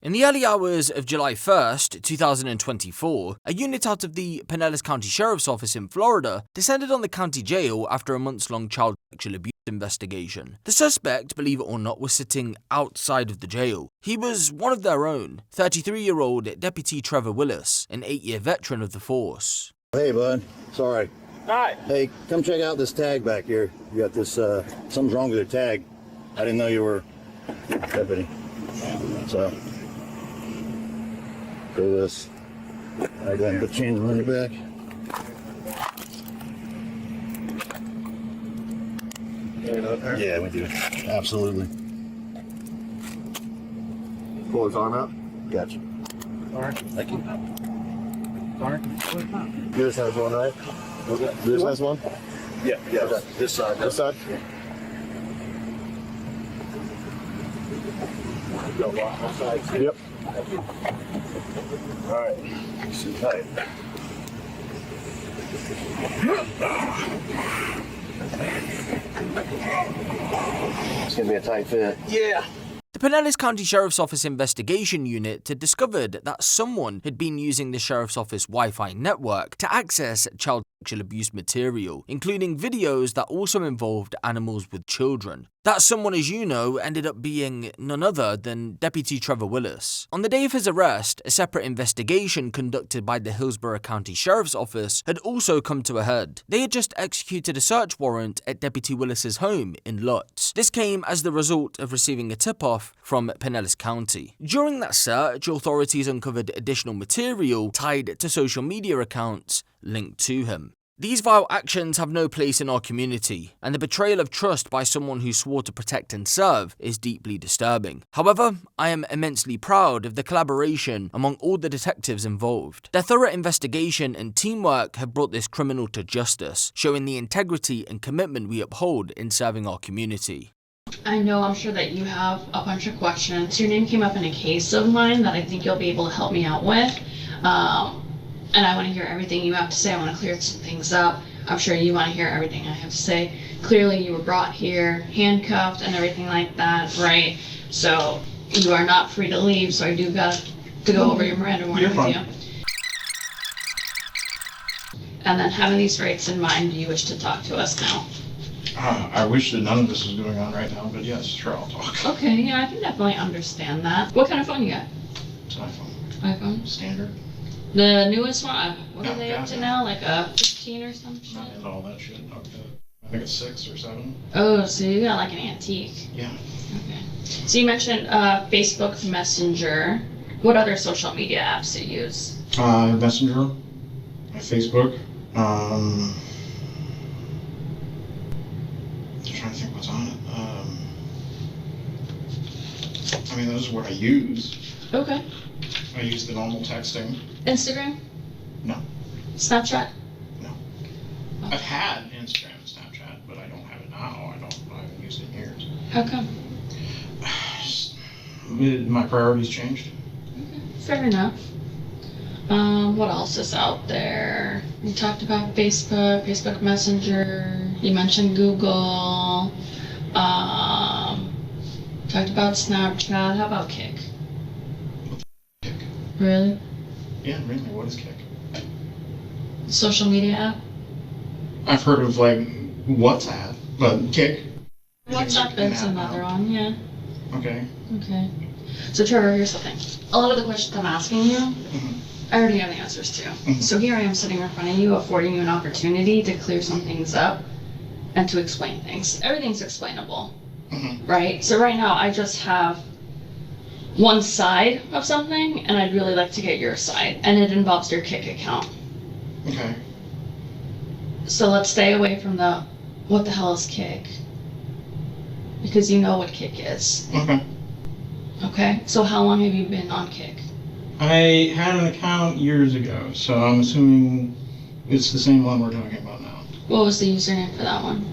In the early hours of July 1st, 2024, a unit out of the Pinellas County Sheriff's Office in Florida descended on the county jail after a months-long child sexual abuse investigation. The suspect, believe it or not, was sitting outside of the jail. He was one of their own, 33-year-old Deputy Trevor Willis, an 8-year veteran of the force. Hey, bud. Sorry. Hi. Hey, come check out this tag back here. You got this, something's wrong with your tag. I didn't know you were deputy. So, do this. I go ahead and put chains on your back. Yeah, we do. Absolutely. Pull his arm out. Gotcha. All right. Thank you. Sorry. This has one, right? This has one? Yeah. Okay. This side. This side? Yep. All right. Sit tight. It's gonna be a tight fit. Yeah. The Pinellas County Sheriff's Office Investigation Unit had discovered that someone had been using the Sheriff's Office Wi-Fi network to access child sexual abuse material, including videos that also involved animals with children. That someone, as you know, ended up being none other than Deputy Trevor Willis. On the day of his arrest, a separate investigation conducted by the Hillsborough County Sheriff's Office had also come to a head. They had just executed a search warrant at Deputy Willis's home in Lutz. This came as the result of receiving a tip-off from Pinellas County. During that search, authorities uncovered additional material tied to social media accounts linked to him. These vile actions have no place in our community, and the betrayal of trust by someone who swore to protect and serve is deeply disturbing. However, I am immensely proud of the collaboration among all the detectives involved. Their thorough investigation and teamwork have brought this criminal to justice, showing the integrity and commitment we uphold in serving our community. I know I'm sure that you have a bunch of questions. Your name came up in a case of mine that I think you'll be able to help me out with. And I want to hear everything you have to say. I want to clear some things up. I'm sure you want to hear everything I have to say. Clearly you were brought here, handcuffed and everything like that, right? So you are not free to leave, so I do got to go over your Miranda warning with you. And then having these rights in mind, do you wish to talk to us now? I wish that none of this was going on right now, but yes, sure, I'll talk. Okay, yeah, I can definitely understand that. What kind of phone you got? It's an iPhone. iPhone? Standard. The newest one? What are Yeah, they up to yeah. now? Like a 15 or some shit? Not into all that shit. Okay. I think it's 6 or 7. Oh, so you got like an antique. Yeah. Okay. So you mentioned Facebook Messenger. What other social media apps do you use? Messenger, Facebook. I'm trying to think what's on it. I mean, those are what I use. Okay. I use the normal texting. Instagram? No. Snapchat? No. I've had Instagram and Snapchat, but I don't have it now. I haven't used it in years. How come? My priorities changed. Okay. Fair enough. What else is out there? You talked about Facebook Messenger. You mentioned Google. Talked about Snapchat. How about Kick? Kick. Really? Yeah, really. What is Kick? Social media app? I've heard of like WhatsApp, but Kick. WhatsApp is another one, yeah. Okay. Okay. So Trevor, here's the thing. A lot of the questions I'm asking you, I already have the answers to. So here I am sitting in front of you, affording you an opportunity to clear some things up and to explain things. Everything's explainable, right? So right now I just have one side of something, and I'd really like to get your side, and it involves your Kick account. Okay. So let's stay away from the what the hell is Kick, because you know what Kick is. Okay. Okay, so how long have you been on Kick? I had an account years ago, so I'm assuming it's the same one we're talking about now. What was the username for that one?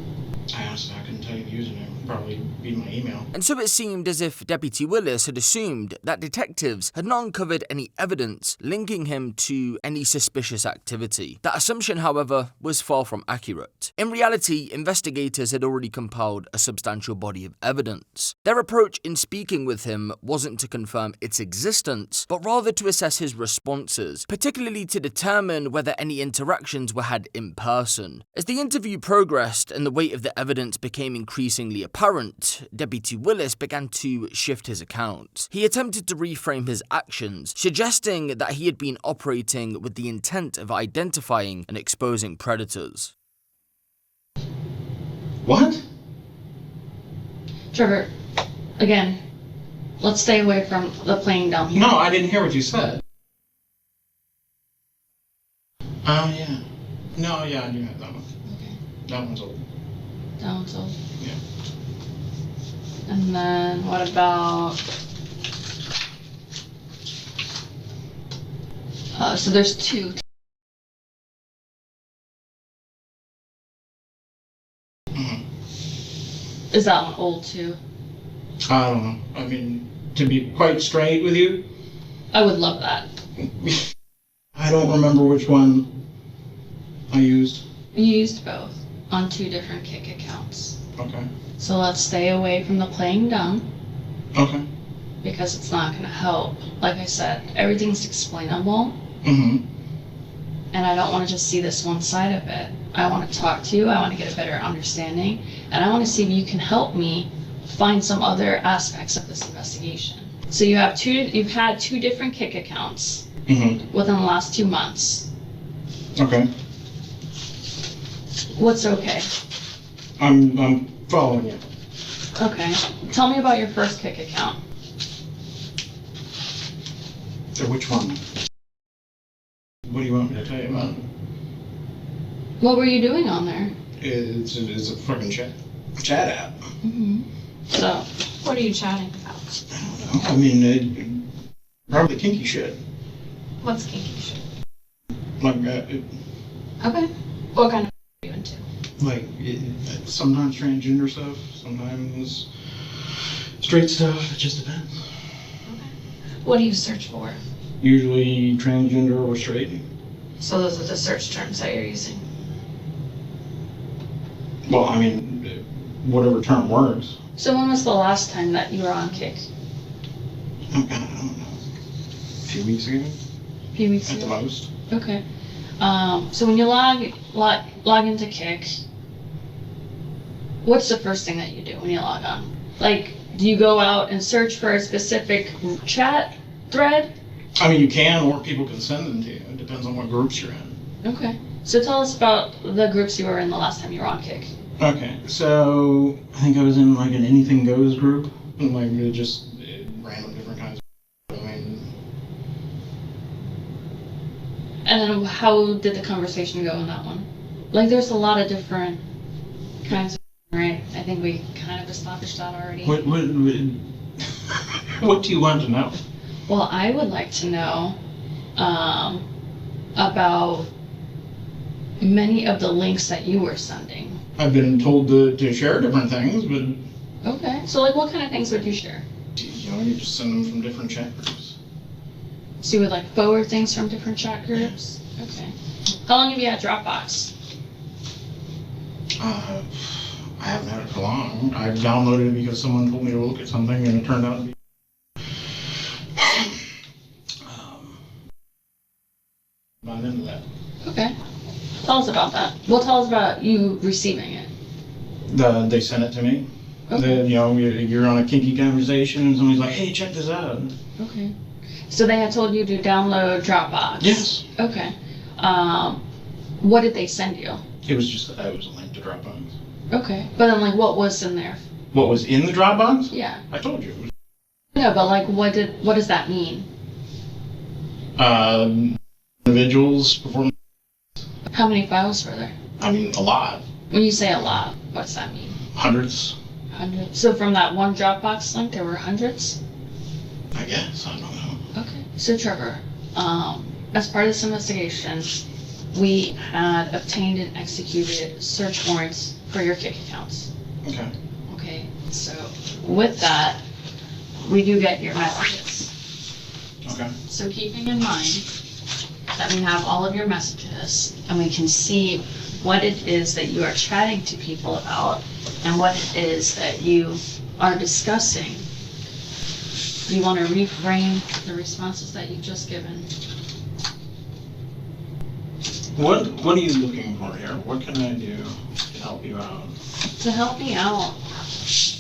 I honestly couldn't tell you the username. probably be my email. And so it seemed as if Deputy Willis had assumed that detectives had not uncovered any evidence linking him to any suspicious activity. That assumption, however, was far from accurate. In reality, investigators had already compiled a substantial body of evidence. Their approach in speaking with him wasn't to confirm its existence, but rather to assess his responses, particularly to determine whether any interactions were had in person. As the interview progressed and the weight of the evidence became increasingly apparent, Deputy Willis began to shift his account. He attempted to reframe his actions, suggesting that he had been operating with the intent of identifying and exposing predators. What? Trevor, again, let's stay away from the playing dumb here. No, I didn't hear what you said. Oh, yeah. No, yeah, I do have that one. Okay. That one's old. That one's old. Yeah. And then what about... so there's two. Is that one old too? I don't know. I mean, to be quite straight with you, I would love that. I don't remember which one I used. You used both on two different Kik accounts. Okay. So let's stay away from the playing dumb Okay. because it's not going to help. Like I said, everything's explainable, Mm-hmm. and I don't want to just see this one side of it. I want to talk to you. I want to get a better understanding, and I want to see if you can help me find some other aspects of this investigation. So you've had two different Kik accounts Mm-hmm. within the last 2 months. Okay. What's okay? I'm following you. Okay. Tell me about your first Kik account. So which one? What do you want me to tell you about? What were you doing on there? It's a fucking chat app. Mm-hmm. So, what are you chatting about? I don't know. I mean, probably kinky shit. What's kinky shit? Like, Okay. What kind of are you into? like sometimes transgender stuff, sometimes straight stuff. It just depends. Okay. What do you search for? Usually transgender or straight. So those are the search terms that you're using. Well, I mean, whatever term works. So when was the last time that you were on Kik? Oh God, I don't know. A few weeks ago, A few weeks at the ago? most. Okay. So when you log into Kik, what's the first thing that you do when you log on? Like, do you go out and search for a specific chat thread? I mean, you can, or people can send them to you. It depends on what groups you're in. Okay. So tell us about the groups you were in the last time you were on Kik. Okay, so I think I was in like an Anything Goes group, and like it just random different kinds of. I mean, And then how did the conversation go in that one? Like, there's a lot of different kinds of, right? I think we kind of established that already. what do you want to know? Well, I would like to know about many of the links that you were sending. I've been told to share different things, but Okay. So, like, what kind of things would you share? you know, you just send them from different chat groups. So you would, like, forward things from different chat groups? Okay. How long have you had Dropbox? I haven't had it for long. I downloaded it because someone told me to look at something, and it turned out to be. Not into that. Okay. Tell us about that. Well, tell us about you receiving it. They sent it to me. Okay. You know, you're on a kinky conversation, and somebody's like, "Hey, check this out." Okay. So they had told you to download Dropbox? Yes. Okay. What did they send you? It was just it was a link to Dropbox. Okay. But then, like, what was in there? What was in the Dropbox? Yeah. I told you. No, but, like, what does that mean? Individuals perform. How many files were there? I mean, a lot. When you say a lot, what does that mean? Hundreds. Hundreds. So from that one Dropbox link, there were hundreds? I guess. I don't know. Okay. So Trevor, as part of this investigation, we had obtained and executed search warrants for your Kik accounts. Okay. Okay. So with that, we do get your messages. Okay. So keeping in mind that we have all of your messages and we can see what it is that you are chatting to people about and what it is that you are discussing, you want to reframe the responses that you've just given. What are you looking for here? What can I do to help you out? To help me out,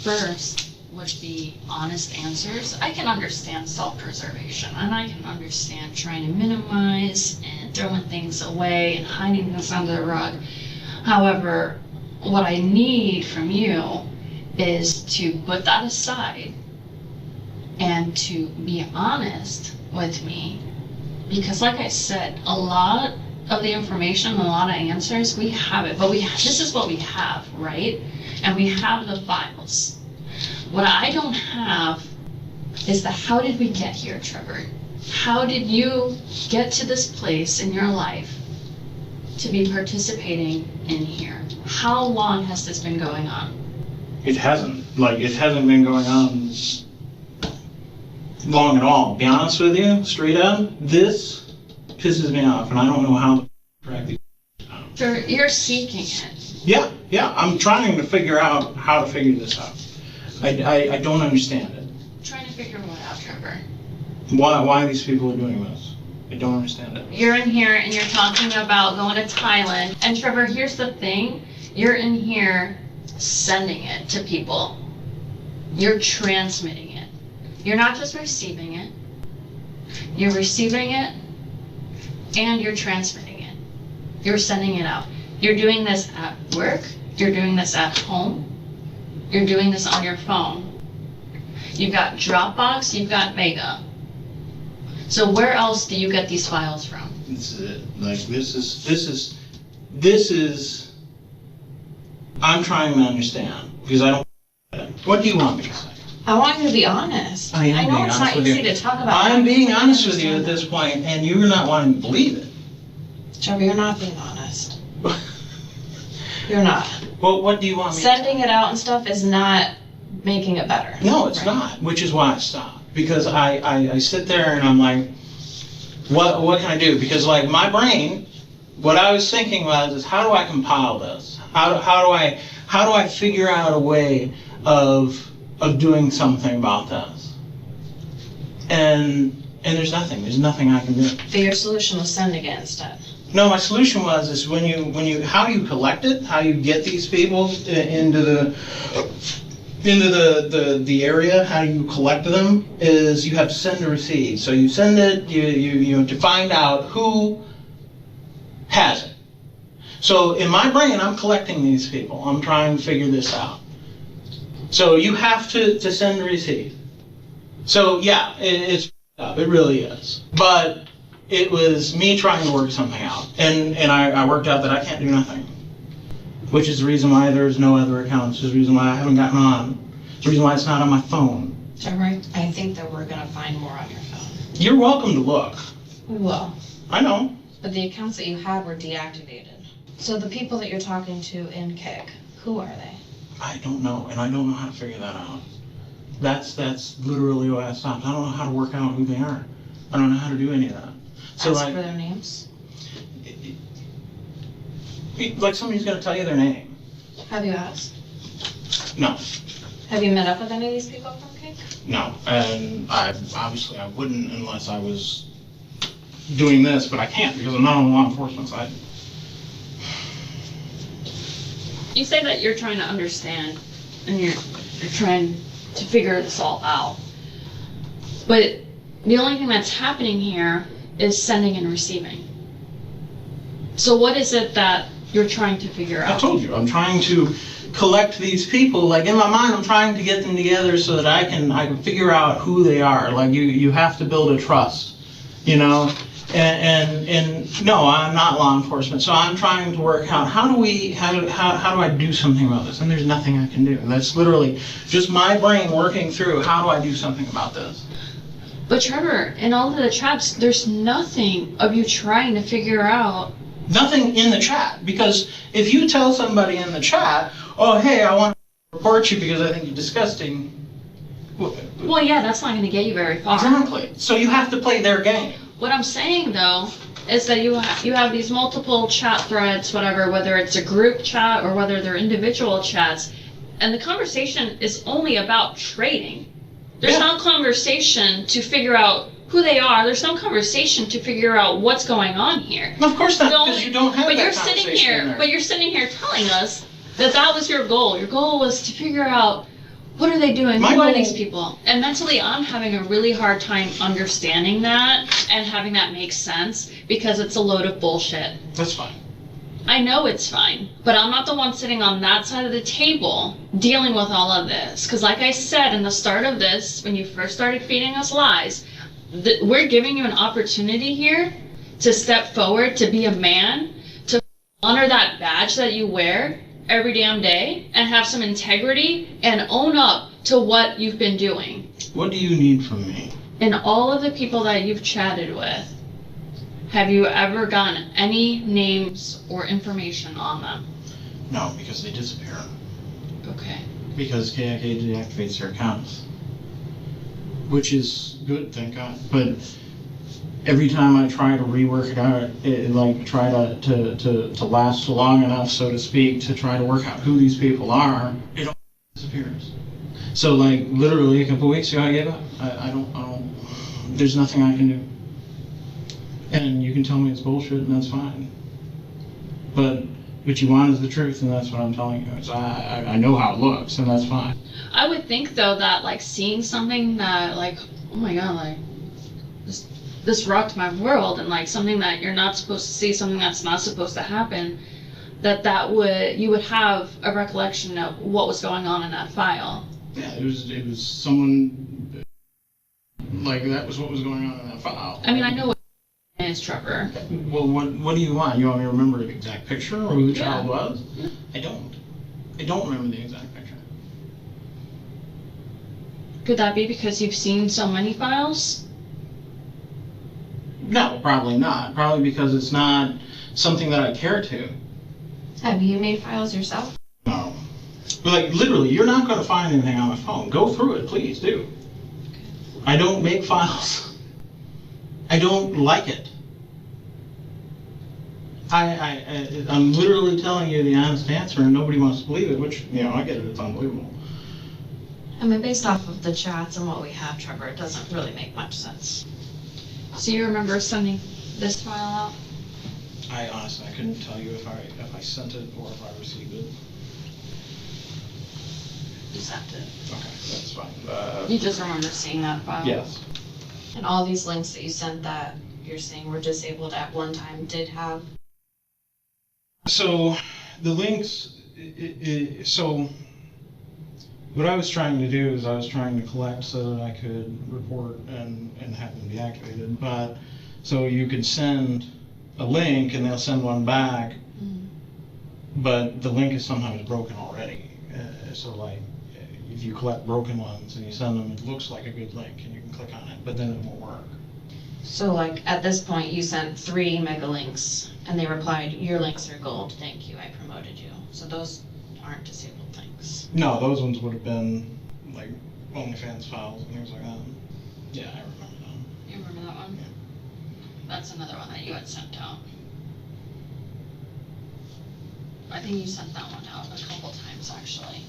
first would be honest answers. I can understand self-preservation and I can understand trying to minimize and throwing things away and hiding things under the rug. However, what I need from you is to put that aside and to be honest with me. Because like I said, a lot of the information, a lot of answers, we have it, but this is what we have, right? And we have the files. What I don't have is the how did we get here, Trevor? How did you get to this place in your life to be participating in here? How long has this been going on? It hasn't been going on long at all. Be honest with you, straight up, this pisses me off, and I don't know how to track these out. Sure, you're seeking it. Yeah, I'm trying to figure out how to figure this out. I don't understand it. Trying to figure what out, Trevor. Why these people are doing this? I don't understand it. You're in here and you're talking about going to Thailand. And Trevor, here's the thing. You're in here sending it to people. You're transmitting it. You're not just receiving it. You're receiving it and you're transmitting it. You're sending it out. You're doing this at work. You're doing this at home. You're doing this on your phone. You've got Dropbox, you've got Mega. So where else do you get these files from? This is it. Like this is I'm trying to understand because I don't. What do you want me to say? I want you to be honest. I am know being it's honest not with easy you. to talk about. I'm being honest with you at this point, and you're not wanting to believe it. Trevor, you're not being honest. You're not. Well, what do you want me Sending it out and stuff is not making it better. No, it's right? not, which is why I stopped. Because I sit there and I'm like, what can I do? Because like my brain, what I was thinking was, is how do I compile this? How do I figure out a way of doing something about this? And there's nothing I can do. So your solution was sending it instead. No, my solution is when you how you collect it, how you get these people into the area, how you collect them is you have to send a receipt. So you send it, you have to find out who has it. So in my brain, I'm collecting these people. I'm trying to figure this out. So you have to send a receipt. So yeah, it really is. But it was me trying to work something out, and I worked out that I can't do nothing, which is the reason why there's no other accounts. It's the reason why I haven't gotten on. It's the reason why it's not on my phone. Trevor, I think that we're gonna find more on your phone. You're welcome to look. We will. I know. But the accounts that you had were deactivated. So the people that you're talking to in Kick, who are they? I don't know, and I don't know how to figure that out. That's literally why I stopped. I don't know how to work out who they are. I don't know how to do any of that. So Ask like, for their names. Like somebody's gonna tell you their name. Have you asked? No, Have you met up with any of these people from Kick? no, and I wouldn't unless I was doing this, but I can't because I'm not on the law enforcement side. You say that you're trying to understand and you're trying to figure this all out. But the only thing that's happening here is sending and receiving. So what is it that you're trying to figure I out? told you, I'm trying to collect these people. Like in my mind, I'm trying to get them together so that I can figure out who they are. Like you have to build a trust, you know. And no, I'm not law enforcement, so I'm trying to work out how do I do something about this? And there's nothing I can do. That's literally just my brain working through how do I do something about this. But Trevor, in all of the chats, there's nothing of you trying to figure out. Nothing in the chat, because if you tell somebody in the chat, oh hey, I want to report you because I think you're disgusting. Well, yeah, that's not going to get you very far. Exactly. So you have to play their game. What I'm saying, though, is that you have these multiple chat threads, whatever, whether it's a group chat or whether they're individual chats, and the conversation is only about trading. There's no conversation to figure out who they are. There's no conversation to figure out what's going on here. Of course not, because you don't have that conversation in there. But you're sitting here telling us that that was your goal. Your goal was to figure out, what are they doing? Who are these people? And mentally, I'm having a really hard time understanding that and having that make sense because it's a load of bullshit. That's fine. I know it's fine, but I'm not the one sitting on that side of the table dealing with all of this. Because like I said in the start of this, when you first started feeding us lies, we're giving you an opportunity here to step forward, to be a man, to honor that badge that you wear every damn day and have some integrity and own up to what you've been doing. What do you need from me? And all of the people that you've chatted with, have you ever gotten any names or information on them? No, because they disappear. Okay. Because KIK deactivates their accounts. Which is good, thank God. But every time I try to rework it out, try to last long enough, so to speak, to try to work out who these people are, it all disappears. So literally a couple weeks ago I gave up. I don't, there's nothing I can do. And you can tell me it's bullshit and that's fine. But what you want is the truth, and that's what I'm telling you. So I know how it looks, and that's fine. I would think though that seeing something that oh my god, this rocked my world, and something that you're not supposed to see, something that's not supposed to happen, you would have a recollection of what was going on in that file. Yeah, it was someone that was what was going on in that file. I mean, I know what is, Trevor. Well, what do you want? You want me to remember the exact picture or who the child was? Yeah. I don't remember the exact picture. Could that be because you've seen so many files? No, probably not. Probably because it's not something that I care to. Have you made files yourself? No. But literally, you're not going to find anything on my phone. Go through it, please do. I don't make files. I don't like it. I'm literally telling you the honest answer, and nobody wants to believe it, which, I get it, it's unbelievable. I mean, based off of the chats and what we have, Trevor, it doesn't really make much sense. So you remember sending this file out? I honestly, I couldn't tell you if I sent it or if I received it. You sent it. Okay, that's fine. You just remember seeing that file? Yes. And all these links that you sent that you're saying were disabled at one time did have? So, the links, so what I was trying to do is I was trying to collect so that I could report and have them deactivated. But, so you could send a link and they'll send one back, but the link is sometimes broken already. So if you collect broken ones and you send them, it looks like a good link and you can click on it, but then it won't work. So at this point you sent 3 mega links and they replied, your links are gold, thank you, I promoted you. So those aren't disabled links. No, those ones would have been OnlyFans files and things like that. Yeah, I remember that. You remember that one? Yeah. That's another one that you had sent out. I think you sent that one out a couple times, actually.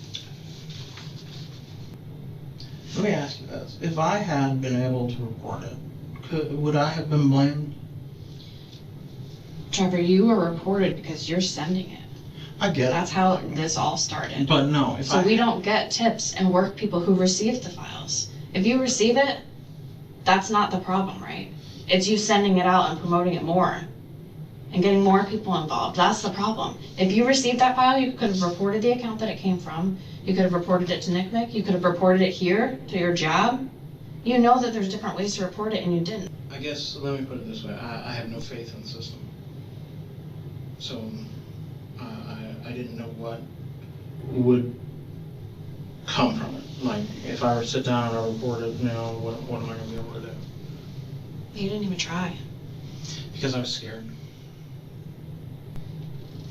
Let me ask you this. If I had been able to report it, would I have been blamed? Trevor, you were reported because you're sending it. I get it. That's how this all started. But no, So we don't get tips and work people who receive the files. If you receive it, that's not the problem, right? It's you sending it out and promoting it more and getting more people involved. That's the problem. If you received that file, you could have reported the account that it came from. You could have reported it to NCMEC. You could have reported it here to your job. You know that there's different ways to report it and you didn't. I guess, let me put it this way. I have no faith in the system. So I didn't know what would come from it. If I were to sit down and I reported, what am I going to be able to do? You didn't even try. Because I was scared.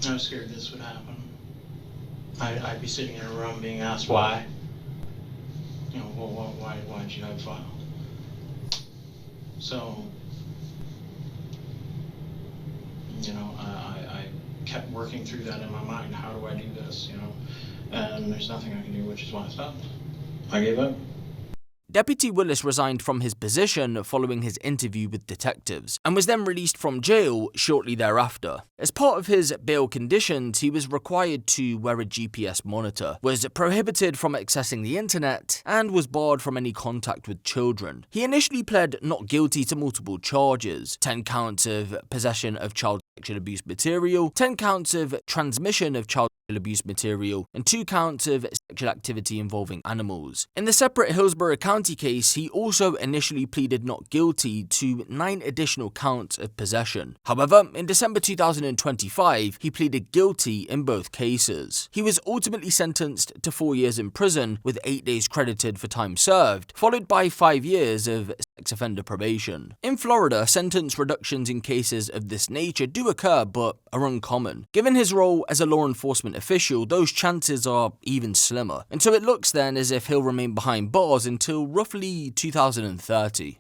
I was scared this would happen. I'd be sitting in a room being asked why. You know, well, why did you have a file? So, you know, I kept working through that in my mind. How do I do this, you know? And there's nothing I can do, which is why I stopped. I gave up. Deputy Willis resigned from his position following his interview with detectives, and was then released from jail shortly thereafter. As part of his bail conditions, he was required to wear a GPS monitor, was prohibited from accessing the internet, and was barred from any contact with children. He initially pled not guilty to multiple charges: 10 counts of possession of child sexual abuse material, 10 counts of transmission of child sexual abuse material, and 2 counts of sexual activity involving animals. In the separate Hillsborough County case, he also initially pleaded not guilty to 9 additional counts of possession. However, in December 2025, he pleaded guilty in both cases. He was ultimately sentenced to 4 years in prison with 8 days credited for time served, followed by 5 years of sex offender probation. In Florida, sentence reductions in cases of this nature do occur but are uncommon. Given his role as a law enforcement official, those chances are even slimmer. And so it looks then as if he'll remain behind bars until roughly 2030.